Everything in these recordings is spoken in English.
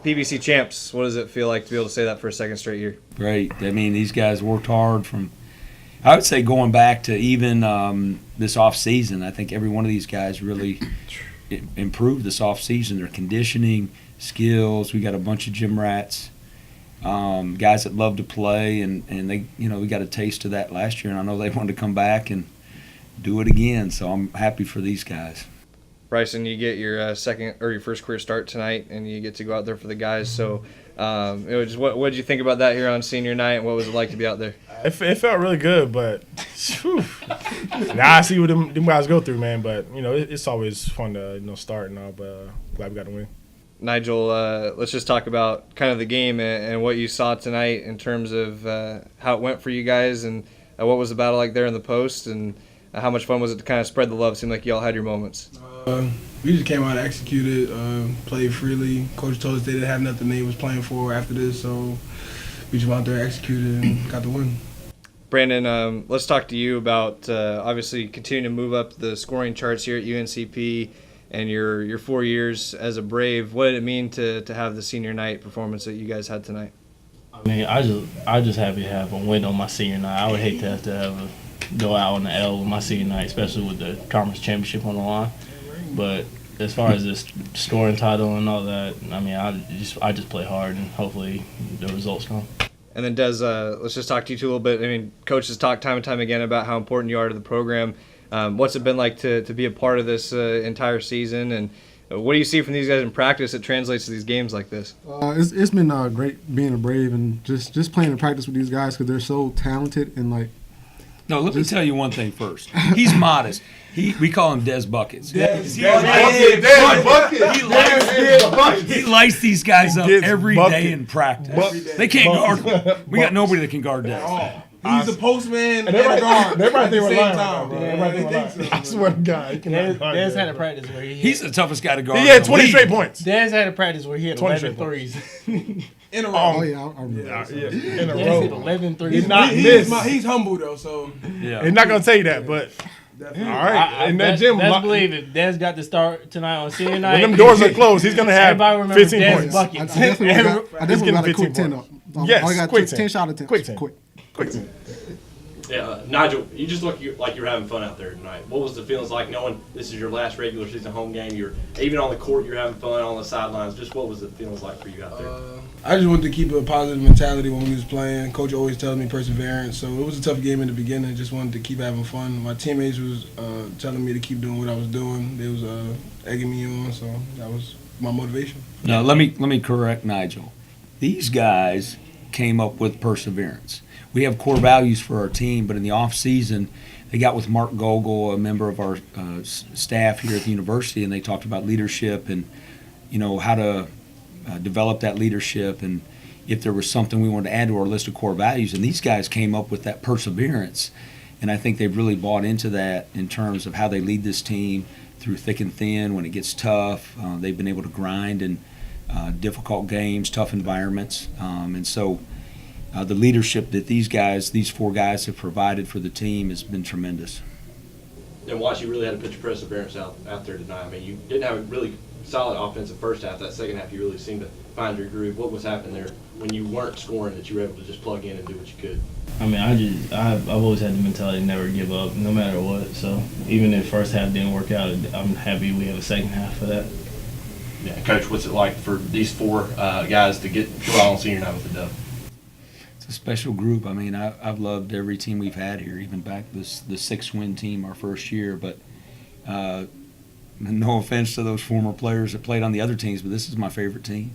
PBC champs. What does it feel like to be able to say that for a second straight year? Great. I mean, these guys worked hard from, I would say, going back to even this off season. I think every one of these guys really improved this off season. Their conditioning, skills. We got a bunch of gym rats, guys that love to play, and they, we got a taste of that last year, and I know they wanted to come back and do it again. So I'm happy for these guys. Bryson, you get your second or your first career start tonight, and you get to go out there for the guys. So, what did you think about that here on senior night, and what was it like to be out there? It felt really good, but now I see what them guys go through, man. But it's always fun to start and all. But glad we got to win. Nigel, let's just talk about kind of the game and what you saw tonight in terms of how it went for you guys, and what was the battle like there in the post, and how much fun was it to kind of spread the love? It seemed like you all had your moments. We just came out and executed, played freely. Coach told us they didn't have nothing they was playing for after this, so we just went out there, executed, and got the win. Brandon, let's talk to you about obviously continuing to move up the scoring charts here at UNCP and your 4 years as a Brave. What did it mean to have the senior night performance that you guys had tonight? I mean, I just happy to have a win on my senior night. I would hate to have a go out on the L with my senior night, especially with the Conference Championship on the line. But as far as this scoring title and all that, I mean, I just play hard, and hopefully the results come. And then Des, let's just talk to you two a little bit. I mean, Coach has talked time and time again about how important you are to the program. What's it been like to be a part of this entire season, and what do you see from these guys in practice that translates to these games like this? It's been great being a Brave and just playing in practice with these guys because they're so talented and like. No, let me tell you one thing first. He's modest. We call him Des Buckets. He lights these guys up every day in practice. They can't guard him. We got nobody that can guard Des. He's the postman and a guard. Everybody think we're lying. I swear to God. Des had a practice where he's the toughest guy to guard. He had 20 straight points. Des had a practice where he had 11 threes. In a row. Oh, yeah, I remember. In a Des row. hit 11 threes. He's humble, though, so. Yeah. He's not going to tell you that, but. All right. In that gym. Let's believe it. Des got to start tonight on senior night. When them doors are closed, he's going to have 15 Des points. Buckets. I definitely got a quick 10 up. Yes, I got quick 10 shot attempts. Quick 10. Quick. Yeah, Nigel, you just look like you're having fun out there tonight. What was the feelings like knowing this is your last regular season home game? You're even on the court, you're having fun on the sidelines. Just what was the feelings like for you out there? I just wanted to keep a positive mentality when we was playing. Coach always tells me perseverance, so it was a tough game in the beginning. Just wanted to keep having fun. My teammates was telling me to keep doing what I was doing. They was egging me on, so that was my motivation. No, let me correct Nigel. These guys came up with perseverance. We have core values for our team, but in the off season, they got with Mark Gogol, a member of our staff here at the university, and they talked about leadership and how to develop that leadership, and if there was something we wanted to add to our list of core values. And these guys came up with that perseverance, and I think they've really bought into that in terms of how they lead this team through thick and thin. When it gets tough, they've been able to grind in difficult games, tough environments, and so. The leadership that these four guys have provided for the team has been tremendous. And Watts, you really had to put your perseverance out there tonight. I mean, you didn't have a really solid offensive first half. That second half, you really seemed to find your groove. What was happening there when you weren't scoring that you were able to just plug in and do what you could? I mean, I've always had the mentality to never give up, no matter what. So even if first half didn't work out, I'm happy we have a second half for that. Yeah, Coach, what's it like for these four guys to go out on senior night with the dub? It's a special group. I mean, I've loved every team we've had here, even back the 6-win team our first year. But no offense to those former players that played on the other teams, but this is my favorite team.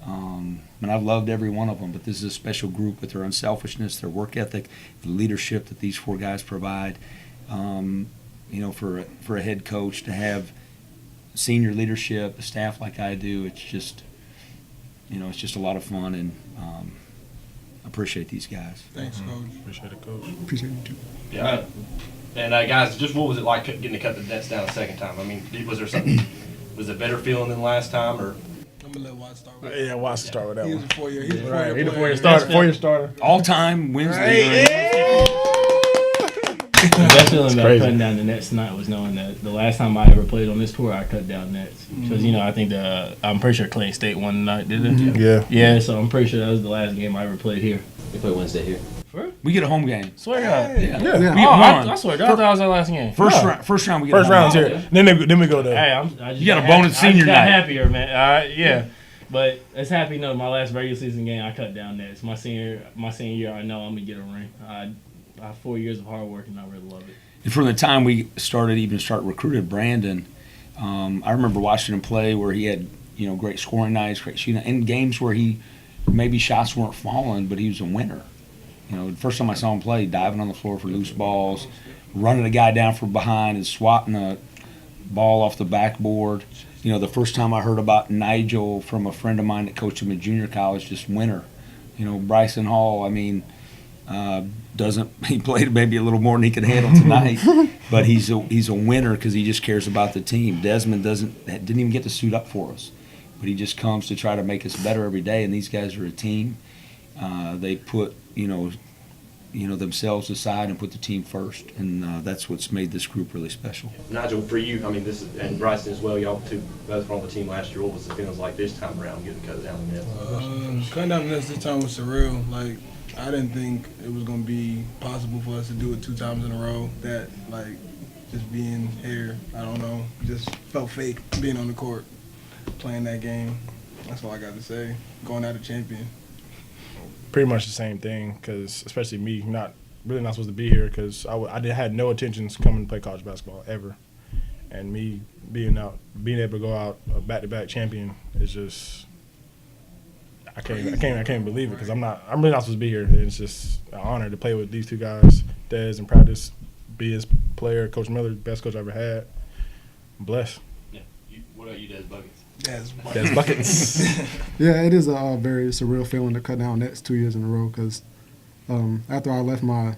And I've loved every one of them, but this is a special group with their unselfishness, their work ethic, the leadership that these four guys provide. For a head coach to have senior leadership, a staff like I do, it's just a lot of fun, and appreciate these guys. Thanks, Coach. Appreciate it, Coach. Appreciate you too. Yeah. And guys, just what was it like getting to cut the nets down a second time? I mean, was there something? Was it better feeling than last time, or? I'm gonna let Watts start with that. Yeah, Watts start with that He one. was a 4-year. He's a 4-year He's a player. 4-year starter. 4-year starter. All-time Wednesday. best feeling about crazy. cutting down the nets tonight was knowing that the last time I ever played on this tour, I cut down nets. Because, I think I'm pretty sure Clayton State won tonight, didn't it? Yeah. Yeah, so I'm pretty sure that was the last game I ever played here. We play Wednesday here. We get a home game. Swear to God. Yeah. Yeah. Yeah. We get one. I swear to God, I thought that was our last game. First No. round. First round. We get First a home round's game. here. Then we go to. Hey, I just You got a got bonus happy- senior I just got night. happier, man. Yeah. But it's happy to know my last regular season game, I cut down nets. My senior year, I know I'm going to get a ring. I have 4 years of hard work, and I really love it. And from the time we start recruited Brandon, I remember watching him play where he had, great scoring nights, great shooting, and games where maybe shots weren't falling, but he was a winner. The first time I saw him play, diving on the floor for loose balls, running a guy down from behind and swatting a ball off the backboard. The first time I heard about Nigel from a friend of mine that coached him in junior college, just winner. Bryson Hall, he played maybe a little more than he could handle tonight, but he's a winner because he just cares about the team. Desmond didn't even get to suit up for us, but he just comes to try to make us better every day. And these guys are a team. They put themselves aside and put the team first, and that's what's made this group really special. Nigel, for you, this is, and Bryson as well, y'all two both were on the team last year. What was the feelings like this time around getting cut down the nets? Cutting down the nets this time was surreal. Like, I didn't think it was going to be possible for us to do it 2 times in a row. That, just being here, I don't know, just felt fake being on the court, playing that game. That's all I got to say. Going out a champion. Pretty much the same thing, because especially me, not supposed to be here, because had no intentions coming to play college basketball ever, and me being able to go out a back-to-back champion is just I can't believe it, because I'm really not supposed to be here. And it's just an honor to play with these 2 guys, Dez in practice, be his player, Coach Miller, best coach I ever had. I'm blessed. Yeah. What about you, Des Buckets? Dez buckets. Yeah, it is a very surreal feeling to cut down nets 2 years in a row because after I left my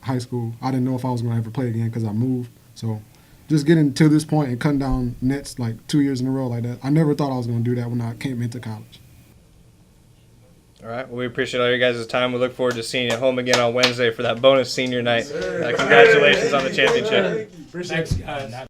high school, I didn't know if I was going to ever play again because I moved. So just getting to this point and cutting down nets 2 years in a row like that, I never thought I was going to do that when I came into college. All right. Well, we appreciate all your guys' time. We look forward to seeing you home again on Wednesday for that bonus senior night. Congratulations on the championship. Thanks, guys.